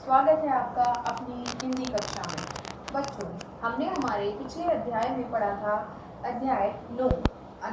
स्वागत है आपका अपनी हिंदी कक्षा में। बच्चों, हमने हमारे पिछले अध्याय में पढ़ा था अध्याय 9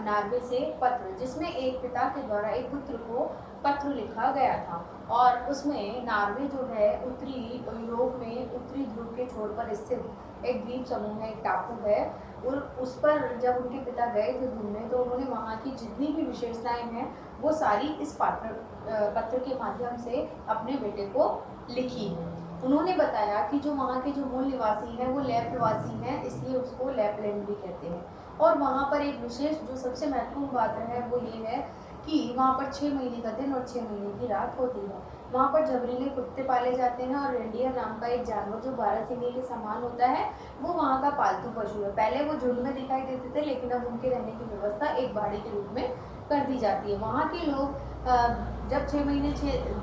नार्वे से पत्र, जिसमें एक पिता के द्वारा एक पुत्र को पत्र लिखा गया था और उसमें नार्वे जो है उत्तरी यूरोप में उत्तरी ध्रुव के छोर पर स्थित एक द्वीप समूह है, एक टापू है। और उस पर जब उनके पिता गए थे घूमने तो उन्होंने वहाँ की जितनी भी विशेषताएं हैं वो सारी इस पत्र के माध्यम से अपने बेटे को लिखी है। उन्होंने बताया कि जो वहाँ के जो मूल निवासी हैं वो लैपवासी हैं, इसलिए उसको लैपलैंड भी कहते हैं। और वहाँ पर एक विशेष जो सबसे महत्वपूर्ण बात है वो ये है कि वहाँ पर 6 महीने का दिन और 6 महीने की रात होती है। वहाँ पर जबरीले कुत्ते पाले जाते हैं और रेंडियर नाम का एक जानवर जो 12 सिंगे के समान होता है वो वहाँ का पालतू पशु है। पहले वो झुंड में दिखाई देते थे, लेकिन अब उनके रहने की व्यवस्था एक बाड़ी के रूप में कर दी जाती है। वहाँ के लोग जब 6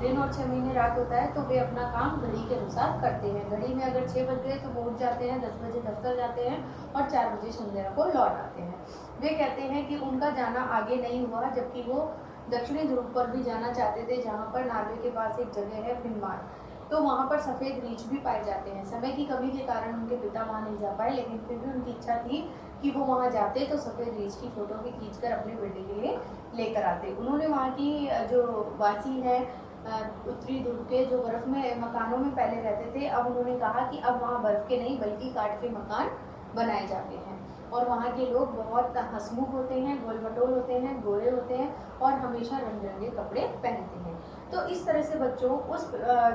दिन और 6 महीने रात होता है तो वे अपना काम घड़ी के अनुसार करते हैं। घड़ी में अगर 6 बज गए तो वो उठ जाते हैं, 10 बजे दफ्तर जाते हैं और 4 बजे संध्या को लौट आते हैं। वे कहते हैं कि उनका जाना आगे नहीं हुआ, जबकि वो दक्षिणी ध्रुव पर भी जाना चाहते थे, जहाँ पर नार्वे के पास एक जगह है फिनमार्क। तो वहाँ पर सफ़ेद रीछ भी पाए जाते हैं। समय की कमी के कारण उनके पिता वहाँ नहीं जा पाए, लेकिन फिर भी उनकी इच्छा थी कि वो वहाँ जाते तो सफ़ेद रीछ की फ़ोटो भी खींचकर अपने बेटे के लिए लेकर आते। उन्होंने वहाँ की जो वासी है उत्तरी ध्रुव के जो बर्फ़ में मकानों में पहले रहते थे, अब उन्होंने कहा कि अब वहाँ बर्फ़ के नहीं बल्कि काठ के मकान बनाए जाते हैं। और वहाँ के लोग बहुत हंसमुख होते हैं, गोल मटोल होते हैं, गोरे होते हैं और हमेशा रंग बिरंगे कपड़े पहनते हैं। तो इस तरह से बच्चों उस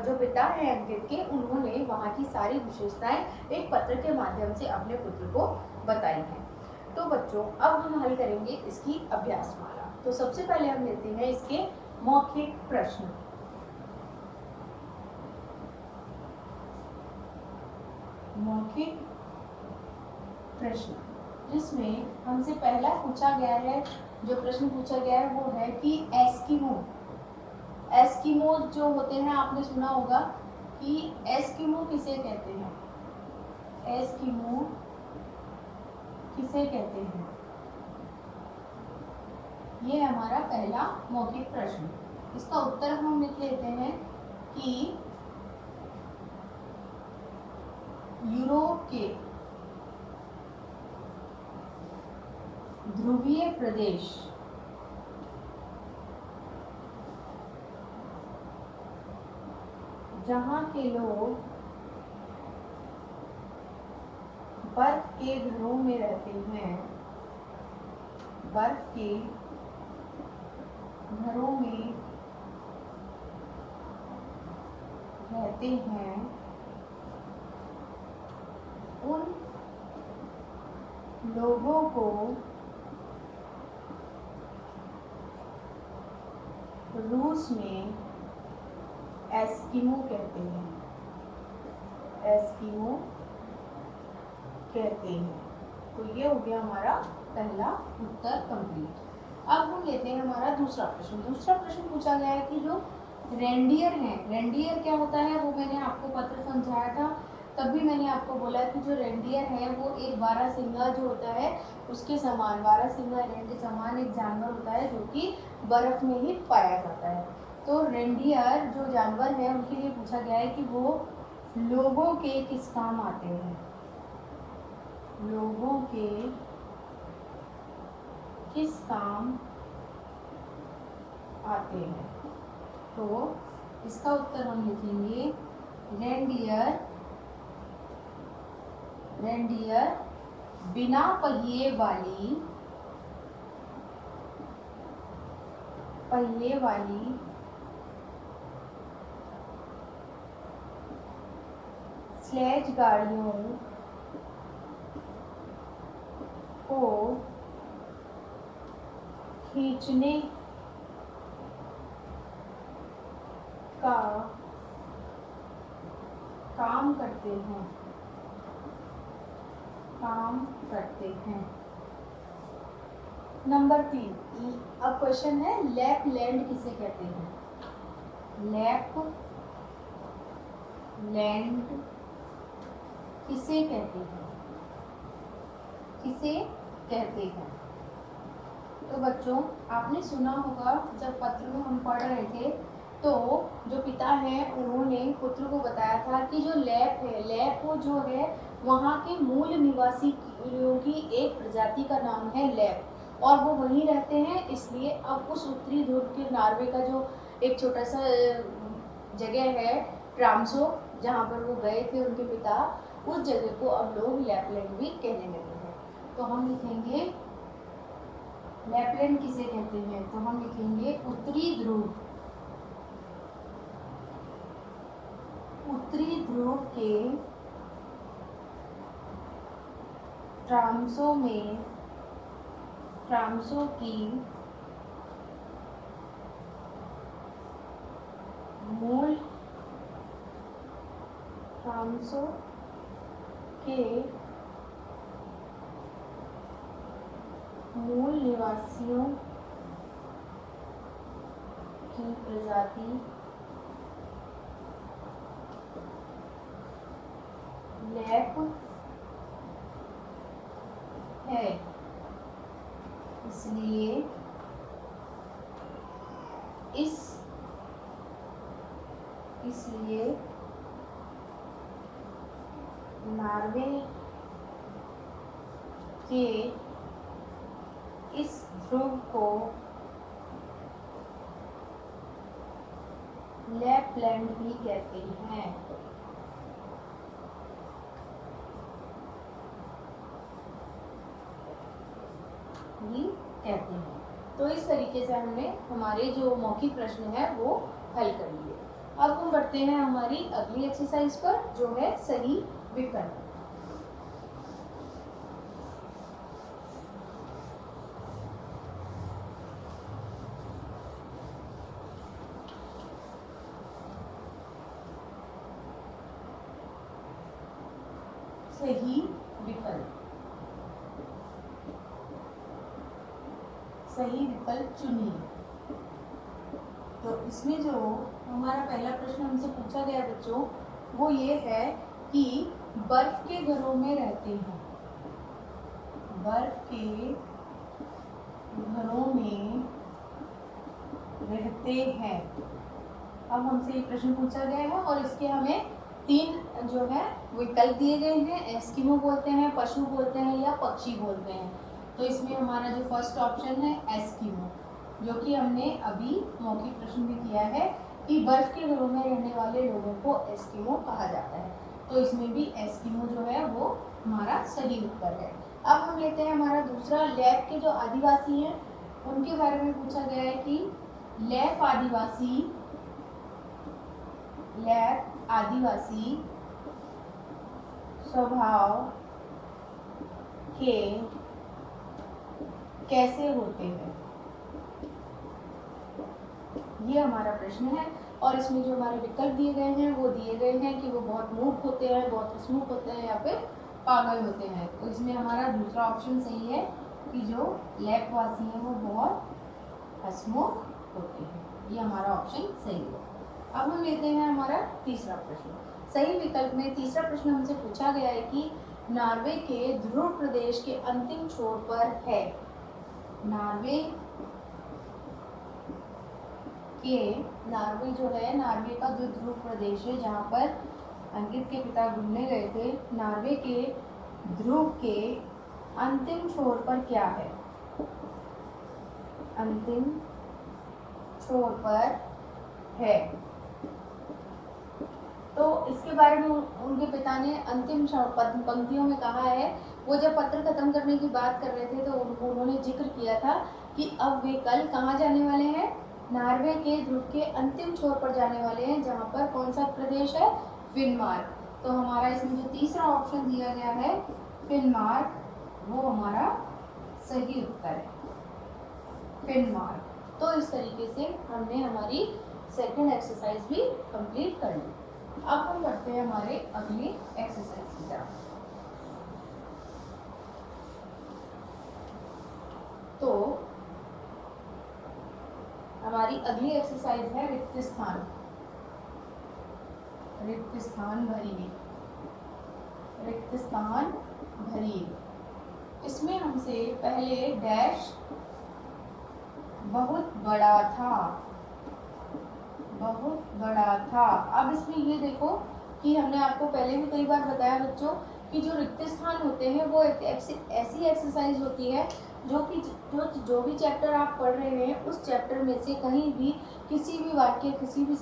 जो पिता हैं अंकित के, उन्होंने वहाँ की सारी विशेषताएं एक पत्र के माध्यम से अपने पुत्र को बताई हैं। तो बच्चों अब हम हल करेंगे इसकी अभ्यासमाला। तो सबसे पहले हम लेते हैं इसके मौखिक प्रश्न। मौखिक प्रश्न जिसमें हमसे पहला पूछा गया है, जो प्रश्न पूछा गया है वो है कि एस्किमो जो होते हैं, आपने सुना होगा कि एस्किमो किसे कहते हैं। एस्किमो किसे कहते हैं, ये हमारा पहला मौखिक प्रश्न। इसका उत्तर हम लिख लेते हैं कि यूरोप के ध्रुवीय प्रदेश जहाँ के लोग बर्फ के घरों में रहते हैं, बर्फ के घरों में रहते हैं, उन लोगों को रूस में एस्किमो कहते हैं। एस्किमो कहते हैं। तो ये हो गया हमारा पहला उत्तर कंप्लीट। अब हम लेते हैं हमारा दूसरा प्रश्न। दूसरा प्रश्न पूछा गया है कि जो रेंडियर हैं, रेंडियर क्या होता है वो मैंने आपको पत्र समझाया था, तब भी मैंने आपको बोला कि जो रेंडियर है वो एक 12 सिंगा जो होता है उसके समान, 12 सिंगा रेंड के समान एक जानवर होता है जो कि बर्फ में ही पाया जाता है। तो रेंडियर जो जानवर है उनके लिए पूछा गया है कि वो लोगों के किस काम आते हैं। लोगों के किस काम आते हैं। तो इसका उत्तर हम लिखेंगे रेंडियर बिना पहिए वाली स्लेज गाड़ियों को खींचने का काम करते हैं। नंबर 3, अब क्वेश्चन है लैपलैंड किसे कहते हैं। लैपलैंड किसे कहते हैं। तो बच्चों आपने सुना होगा जब पत्र में हम पढ़ रहे थे तो जो पिता हैं उन्होंने पुत्र को बताया था कि जो लैप है, लैप जो है वहाँ के मूल निवासियों की एक प्रजाति का नाम है लैप, और वो वहीं रहते हैं। इसलिए अब उस उत्तरी ध्रुव के नॉर्वे का जो एक छोटा सा जगह है ट्राम्सो, जहाँ पर वो गए थे उनके पिता, उस जगह को अब लोग लैपलैंड भी कहने लगे हैं। तो हम लिखेंगे लैपलैंड किसे कहते हैं, तो हम लिखेंगे उत्तरी ध्रुव, उत्तरी ध्रुव के ट्राम्सो में, ट्राम्सो की मूल, ट्राम्सो के मूल निवासियों की प्रजाति लैप है, इसलिए नॉर्वे के इस ध्रुव को लैपलैंड भी कहते हैं। कहते हैं। तो इस तरीके से हमने हमारे जो मौखिक प्रश्न है वो हल कर लिए। अब हम बढ़ते हैं हमारी अगली एक्सरसाइज पर, जो है सही विकल्प। सही विकल्प, सही विकल्प चुनिए। तो इसमें जो हमारा पहला प्रश्न हमसे पूछा गया बच्चों, वो ये है कि बर्फ के घरों में रहते हैं, बर्फ के घरों में रहते हैं। अब हमसे ये प्रश्न पूछा गया है और इसके हमें 3 जो है विकल्प दिए गए हैं। एस्किमो बोलते हैं, पशु बोलते हैं या पक्षी बोलते हैं। तो इसमें हमारा जो फर्स्ट ऑप्शन है एस्किमो, जो कि हमने अभी मौखिक प्रश्न में किया है कि बर्फ के घरों में रहने वाले लोगों को एस्किमो कहा जाता है। तो इसमें भी एस्किमो जो है वो हमारा सही उत्तर है। अब हम लेते हैं हमारा दूसरा, लैप के जो आदिवासी हैं उनके बारे में पूछा गया है कि लैप आदिवासी स्वभाव के कैसे होते हैं, ये हमारा प्रश्न है। और इसमें जो हमारे विकल्प दिए गए हैं वो दिए गए हैं कि वो बहुत मूर्ख होते हैं, बहुत हंसमुख होते हैं या फिर पागल होते हैं। तो इसमें हमारा दूसरा ऑप्शन सही है कि जो लैपवासी हैं वो बहुत हंसमुख होते हैं, ये हमारा ऑप्शन सही है। अब हम लेते हैं हमारा तीसरा प्रश्न। सही विकल्प में तीसरा प्रश्न हमसे पूछा गया है कि नॉर्वे के ध्रुव प्रदेश के अंतिम छोर पर है, नॉर्वे जो है, नॉर्वे का जो ध्रुव प्रदेश है जहाँ पर अंकित के पिता घूमने गए थे, नॉर्वे के ध्रुव के अंतिम छोर पर क्या है, अंतिम छोर पर है। तो इसके बारे में उनके पिता ने अंतिम पंक्तियों में कहा है, वो जब पत्र खत्म करने की बात कर रहे थे तो उन्होंने जिक्र किया था कि अब वे कल कहाँ जाने वाले हैं, नॉर्वे के ध्रुव के अंतिम छोर पर जाने वाले हैं, जहाँ पर कौन सा प्रदेश है, फिनमार्क। तो हमारा इसमें जो तीसरा ऑप्शन दिया गया है फिनमार्क, वो हमारा सही उत्तर है, फिनमार्क। तो इस तरीके से हमने हमारी सेकंड एक्सरसाइज भी कंप्लीट कर ली। अब हम बढ़ते हैं हमारे अगली एक्सरसाइज की तरफ। तो हमारी अगली एक्सरसाइज है रिक्त स्थान, रिक्त स्थान भरिए, रिक्त स्थान भरिए। इसमें हमसे पहले डैश बहुत बड़ा था, बहुत बड़ा था। अब इसमें ये देखो कि हमने आपको पहले भी कई बार बताया बच्चों कि जो रिक्त स्थान होते हैं वो एक ऐसी एक्सरसाइज होती है जो कि जो भी चैप्टर आप पढ़ रहे हैं उस चैप्टर में से कहीं भी किसी भी वाक्य किसी भी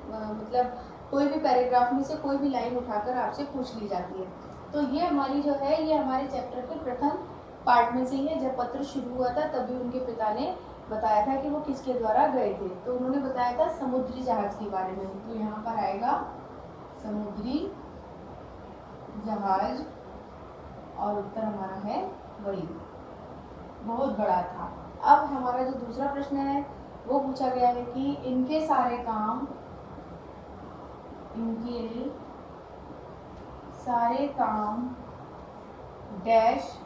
मतलब कोई भी पैराग्राफ में से कोई भी लाइन उठाकर आपसे पूछ ली जाती है। तो ये हमारी जो है ये हमारे चैप्टर के प्रथम पार्ट में से ही है। जब पत्र शुरू हुआ था तभी उनके पिता ने बताया था कि वो किसके द्वारा गए थे, तो उन्होंने बताया था समुद्री जहाज के बारे में। तो यहाँ पर आएगा समुद्री जहाज और उत्तर हमारा है वही, बहुत बड़ा था। अब हमारा जो दूसरा प्रश्न है वो पूछा गया है कि इनके सारे काम डैश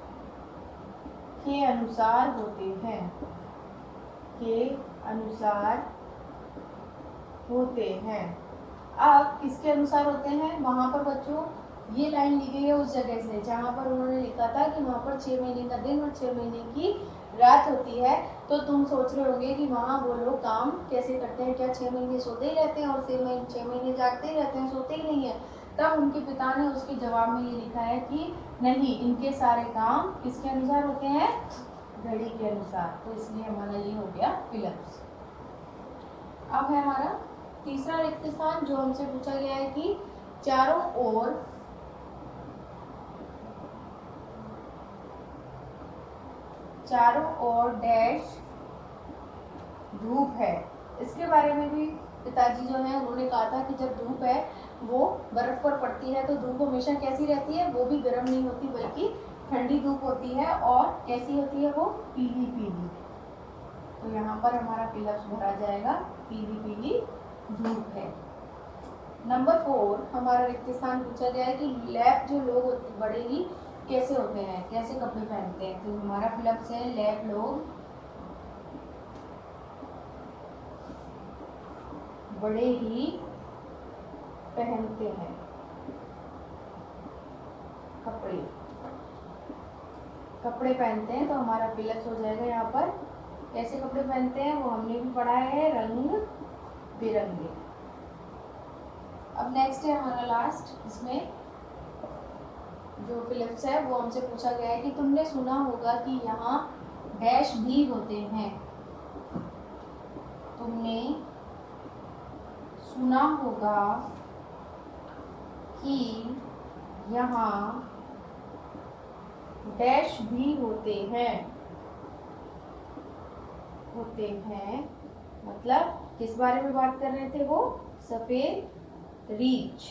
के अनुसार होते हैं, के अनुसार होते हैं। अब किसके अनुसार होते हैं, वहां पर बच्चों ये लाइन ली गई है उस जगह से जहां पर उन्होंने लिखा था कि वहां पर 6 महीने का दिन और 6 महीने की रात होती है। तो तुम सोच रहे होंगे कि वहाँ वो लोग काम कैसे करते हैं, क्या 6 महीने सोते ही रहते हैं और 6 महीने जागते ही रहते हैं, सोते ही नहीं है। तब उनके पिता ने उसके जवाब में ये लिखा है कि नहीं, इनके सारे काम किसके अनुसार होते हैं, घड़ी के अनुसार। तो इसलिए हमारा ये हो गया फिलिप्स। अब है हमारा तीसरा रिक्त स्थान जो हमसे पूछा गया है कि चारों ओर डैश धूप है। इसके बारे में भी पिताजी जो है उन्होंने कहा था कि जब धूप है वो बर्फ पर पड़ती है तो धूप हमेशा कैसी रहती है, वो भी गर्म नहीं होती बल्कि ठंडी धूप होती है और कैसी होती है, वो पीली पीली। तो यहाँ पर हमारा फिलिप्स भरा जाएगा, पीली पीली धूप है। नंबर 4 हमारा रिक्त स्थान पूछा गया है कि लैप जो लोग बड़े ही कैसे होते हैं, कैसे कपड़े पहनते हैं। तो हमारा फिलिप्स है लैप लोग बड़े ही पहनते हैं कपड़े पहनते हैं। तो हमारा फिलिप्स हो जाएगा यहाँ पर कैसे कपड़े पहनते हैं वो हमने भी पढ़ा है, रंग बिरंगे। अब नेक्स्ट है हमारा लास्ट, इसमें जो फिलिप्स है वो हमसे पूछा गया है कि तुमने सुना होगा कि यहाँ डैश भी होते हैं। तुमने सुना होगा कि यहाँ डैश भी होते हैं मतलब किस बारे में बात कर रहे थे, वो सफेद रीछ।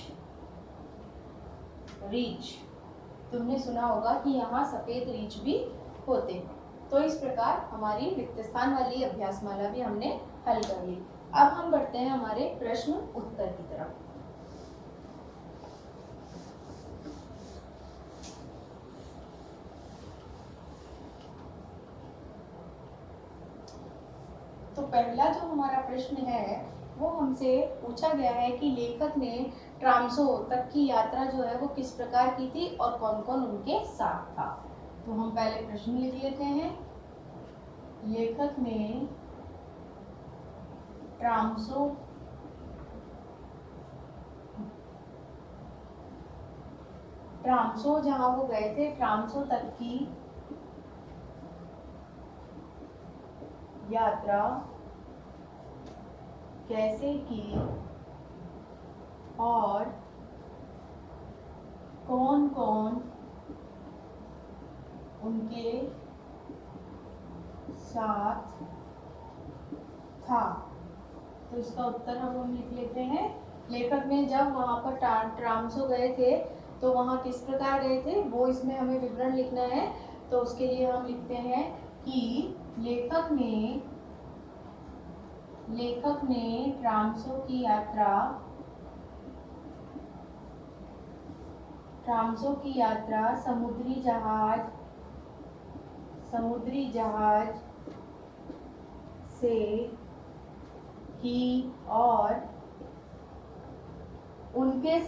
तुमने सुना होगा कि यहाँ सफेद रीछ भी होते हैं। तो इस प्रकार हमारी रिक्त स्थान वाली अभ्यासमाला भी हमने हल कर ली। अब हम बढ़ते हैं हमारे प्रश्न उत्तर की तरफ। तो पहला जो हमारा प्रश्न है वो हमसे पूछा गया है कि लेखक ने ट्राम्सो तक की यात्रा जो है वो किस प्रकार की थी और कौन कौन उनके साथ था। तो हम पहले प्रश्न लिख लेते हैं। लेखक ने ट्राम्सो जहां वो गए थे, ट्राम्सो तक की यात्रा कैसे की और कौन कौन उनके साथ था। तो इसका उत्तर हम लिख लेते हैं। लेखक ने जब वहां पर ट्राम्सो गए थे तो वहां किस प्रकार गए थे वो इसमें हमें विवरण लिखना है। तो उसके लिए हम लिखते हैं कि लेखक ने ट्राम्सो की यात्रा समुद्री जहाज से की और उनके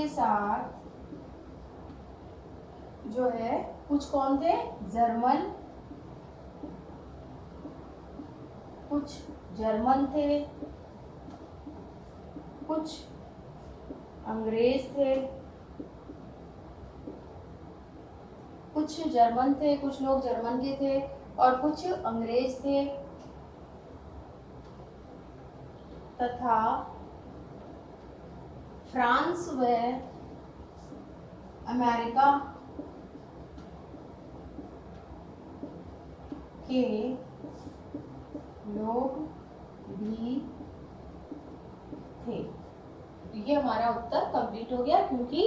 साथ जो है कुछ कौन थे, जर्मन, कुछ जर्मन थे, कुछ अंग्रेज थे, कुछ जर्मन थे, कुछ लोग जर्मन के थे और कुछ अंग्रेज थे तथा फ्रांस व अमेरिका के लोग भी थे। तो ये हमारा उत्तर कंप्लीट हो गया, क्योंकि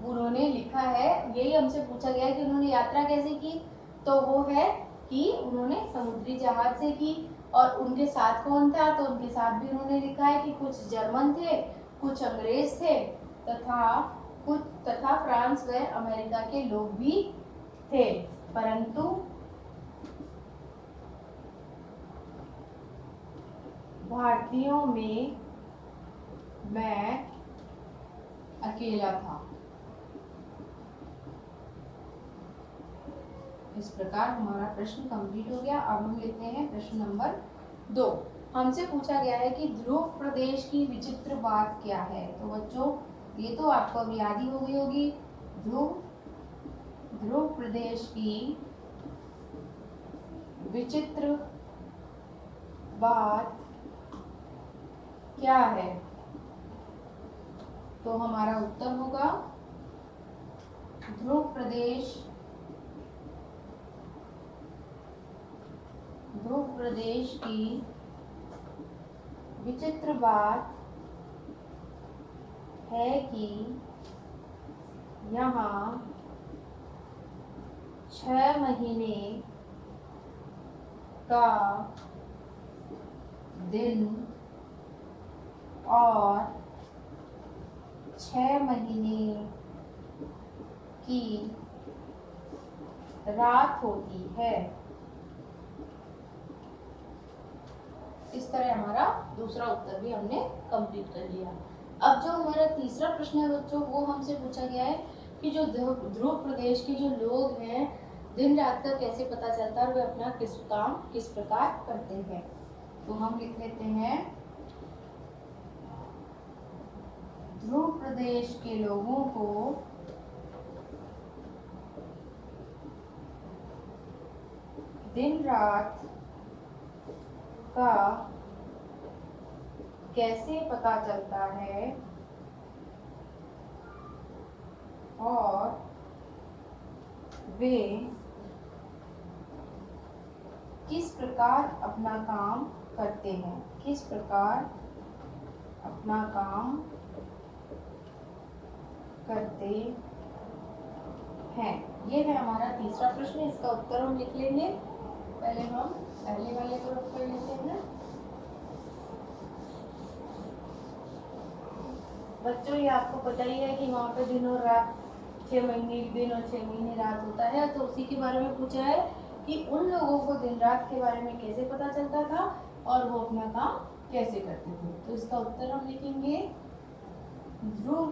उन्होंने लिखा है, यही हमसे पूछा गया है कि उन्होंने यात्रा कैसे की, तो वो है कि उन्होंने समुद्री जहाज से की। और उनके साथ कौन था, तो उनके साथ भी उन्होंने लिखा है कि कुछ जर्मन थे, कुछ अंग्रेज थे तथा फ्रांस व अमेरिका के लोग भी थे, परंतु भारतीयों में मैं अकेला था। इस प्रकार हमारा प्रश्न कंप्लीट हो गया। अब हम लेते हैं प्रश्न नंबर 2। हमसे पूछा गया है कि ध्रुव प्रदेश की विचित्र बात क्या है। तो बच्चों, ये तो आपको अब याद ही हो गई होगी। ध्रुव प्रदेश की विचित्र बात क्या है, तो हमारा उत्तर होगा ध्रुव प्रदेश की विचित्र बात है कि यहाँ 6 महीने का दिन और 6 महीने की रात होती है। इस तरह हमारा दूसरा उत्तर भी हमने कंप्लीट कर लिया। अब जो हमारा तीसरा प्रश्न है बच्चों, वो हमसे पूछा गया है कि जो ध्रुव प्रदेश के जो लोग हैं, दिन रात का कैसे पता चलता है और वे अपना काम किस प्रकार करते हैं। तो हम लिख लेते हैं, ध्रुव प्रदेश के लोगों को दिन रात का कैसे पता चलता है और वे किस प्रकार अपना काम करते हैं, किस प्रकार अपना काम करते हैं। ये है हमारा तीसरा प्रश्न। इसका उत्तर हम लिख लेंगे। पहले हम पहले वाले को रख कर लेते हैं। बच्चों, ये आपको पता ही है कि वहाँ पे दिन और रात, 6 महीने दिन और 6 महीने रात होता है। तो उसी के बारे में पूछा है कि उन लोगों को दिन रात के बारे में कैसे पता चलता था और वो अपना काम कैसे करते थे। तो इसका उत्तर हम लिखेंगे, ध्रुव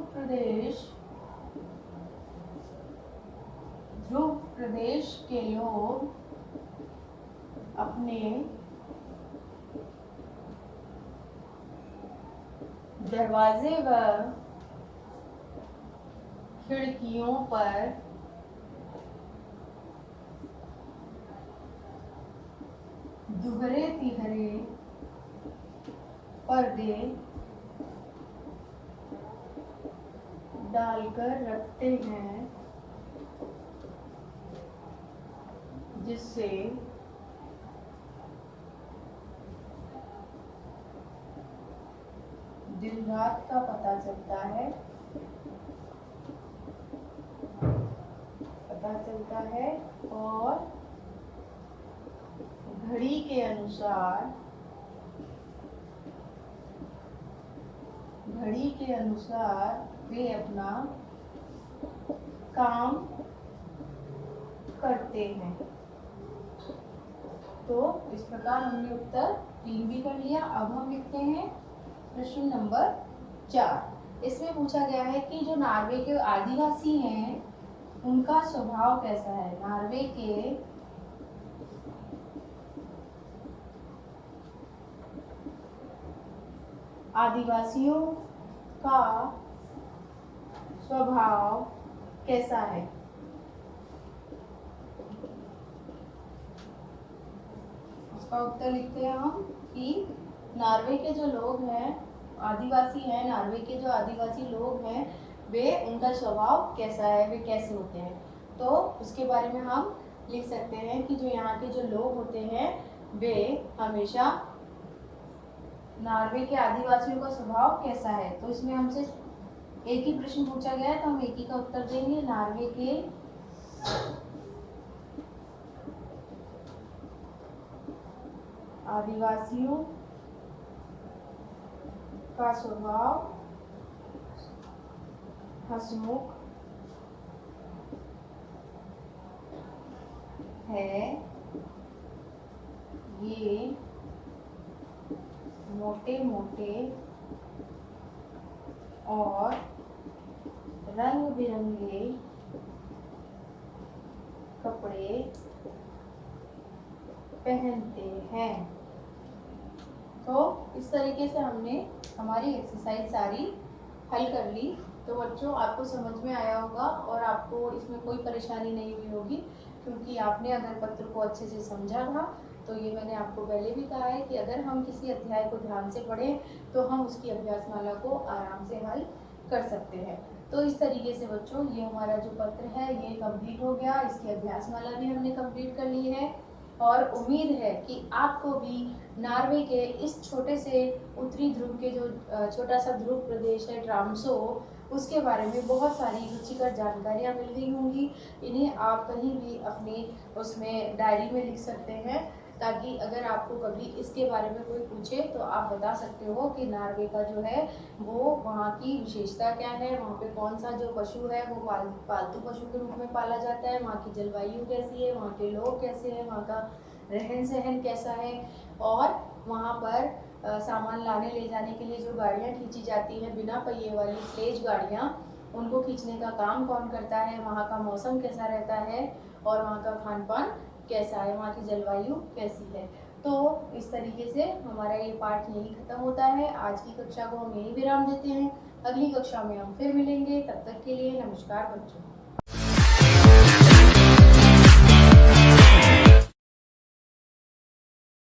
प्रदेश के लोग अपने दरवाजे व खिड़कियों पर दुहरे तिहरे पर्दे डालकर रखते हैं, जिससे दिन रात का पता चलता है और घड़ी के अनुसार वे अपना काम करते हैं। तो इस प्रकार हमने उत्तर 3 भी कर लिया। अब हम लिखते हैं प्रश्न नंबर 4। इसमें पूछा गया है कि जो नॉर्वे के आदिवासी हैं, उनका स्वभाव कैसा है। आदिवासियों का स्वभाव कैसा है। उसका उत्तर लिखते हैं हम कि नॉर्वे के जो लोग हैं, आदिवासी हैं, नॉर्वे के जो आदिवासी लोग हैं, वे उनका स्वभाव कैसा है, वे कैसे होते हैं। तो उसके बारे में हम लिख सकते हैं कि जो यहाँ के जो लोग होते हैं वे हमेशा, नॉर्वे के आदिवासियों का स्वभाव कैसा है। तो इसमें हमसे एक ही प्रश्न पूछा गया है तो हम एक ही का उत्तर देंगे। नॉर्वे के आदिवासियों का स्वभाव हंसमुख है, ये मोटे मोटे और रंग बिरंगे कपड़े पहनते हैं। तो इस तरीके से हमने हमारी एक्सरसाइज सारी हल कर ली। तो बच्चों आपको समझ में आया होगा और आपको इसमें कोई परेशानी नहीं हुई होगी, क्योंकि आपने अगर पत्र को अच्छे से समझा था। तो ये मैंने आपको पहले भी कहा है कि अगर हम किसी अध्याय को ध्यान से पढ़ें तो हम उसकी अभ्यासमाला को आराम से हल कर सकते हैं। तो इस तरीके से बच्चों ये हमारा जो पत्र है ये कंप्लीट हो गया, इसकी अभ्यासमाला भी हमने कंप्लीट कर ली है। और उम्मीद है कि आपको भी नॉर्वे के इस छोटे से उत्तरी ध्रुव के जो छोटा सा ध्रुव प्रदेश है ट्रामसो, उसके बारे में बहुत सारी रुचिकर जानकारियाँ मिल गई होंगी। इन्हें आप कहीं भी अपनी उसमें डायरी में लिख सकते हैं, ताकि अगर आपको कभी इसके बारे में कोई पूछे तो आप बता सकते हो कि नॉर्वे का जो है वो वहाँ की विशेषता क्या है, वहाँ पे कौन सा जो पशु है वो पालतू पशु के रूप में पाला जाता है, वहाँ की जलवायु कैसी है, वहाँ के लोग कैसे हैं, वहाँ का रहन सहन कैसा है, और वहाँ पर सामान लाने ले जाने के लिए जो गाड़ियाँ खींची जाती हैं बिना पहिए वाली स्लेज गाड़ियाँ, उनको खींचने का काम कौन करता है, वहाँ का मौसम कैसा रहता है, और वहाँ का खान पान कैसा है, वहाँ की जलवायु कैसी है। तो इस तरीके से हमारा ये पाठ यही खत्म होता है। आज की कक्षा को हम यही विराम देते हैं। अगली कक्षा में हम फिर मिलेंगे, तब तक के लिए नमस्कार बच्चों।